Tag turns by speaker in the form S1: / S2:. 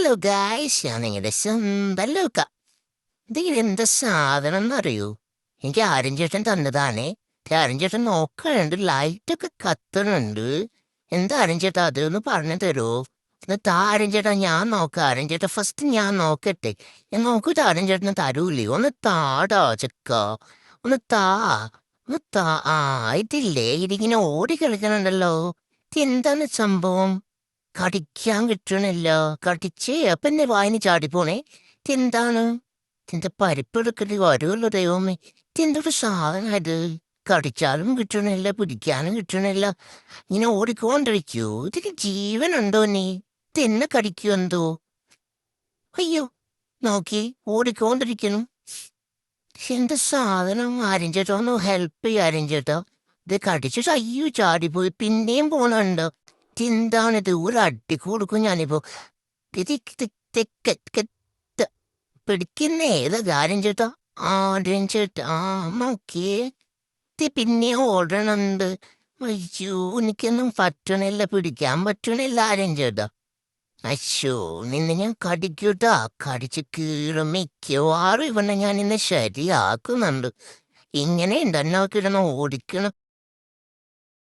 S1: Hello guys, ഞാൻ നിങ്ങളുടെ സ്വന്തം ലൂക്ക. ഇതിലെന്താ സാധനം എന്നറിയൂ? എനിക്ക് ആര്യൻ ചേട്ടൻ തന്നതാണേ. ആര്യൻ ചേട്ടൻ നോക്കണുണ്ട്, ലൈറ്റൊക്കെ കത്തണുണ്ട്. എന്താ ആര്യൻ ചേട്ടാ, അതൊന്ന് പറഞ്ഞു തരുമോ? എന്നിട്ട് ആര്യൻ ചേട്ടാ ഞാൻ നോക്കാം. ആര്യൻ ചേട്ടാ ഫസ്റ്റ് ഞാൻ നോക്കട്ടെ. ഞാൻ നോക്കിയിട്ട് ആര്യൻ ചേട്ടന് തരൂലേ? ഒന്ന് താടാ ചെക്ക, ഒന്ന് താ, ഒന്ന് താ. ആ, ഇതില്ലേ, ഇതിങ്ങനെ ഓടി കളിക്കണുണ്ടല്ലോ. ഇതെന്താണ് സംഭവം? കടിക്കാൻ കിട്ടണില്ല. കടിച്ചേ അപ്പൊ എന്നെ വായന ചാടിപ്പോണേ. ഇതെന്താണ്? ഇതിന്റെ പരിപ്പെടുക്കല് വരുമല്ലോ ദൈവമേ. ഇതെന്തൊരു സാധനം ഇത്? കടിച്ചാലും കിട്ടണില്ല, പിടിക്കാനും കിട്ടണില്ല. ഇങ്ങനെ ഓടിക്കൊണ്ടിരിക്കൂ. ഇതിന് ജീവനുണ്ടോ നീ? ഇതെന്നെ കടിക്കൂ എന്തോ? അയ്യോ, നോക്കി ഓടിക്കൊണ്ടിരിക്കുന്നു. എന്ത് സാധനം? ആരും ചേട്ടാ ഒന്ന് ഹെൽപ്പ് ചെയ്യ. ആരും ചേട്ടാ ഇത് കടിച്ചിട്ട് അയ്യോ ചാടിപ്പോയി. പിന്നെയും പോണുണ്ട്. എന്താണിത്? ഒരു അടി കൊടുക്കും ഞാനിപ്പോ. ഇത് പിടിക്കുന്നേ ഏതാ കാര്യം ചേട്ടാ? ആര്യം ചേട്ടാ, ആ നോക്കിയേ. ഇത് പിന്നെ ഓടണുണ്ട്. അയ്യോ, എനിക്കൊന്നും പറ്റണില്ല, പിടിക്കാൻ പറ്റണില്ല ആര്യം ചേട്ടാ. അശ്ശോ, നിന്നെ ഞാൻ കടിക്കൂട്ടാ. കടിച്ച് കീറും. മിക്കവാറും ഇവനെ ഞാൻ ഇന്ന് ശരിയാക്കുന്നുണ്ട്. ഇങ്ങനെ ഉണ്ടെന്നൊക്കെ ഇരുന്ന് ഓടിക്കണം.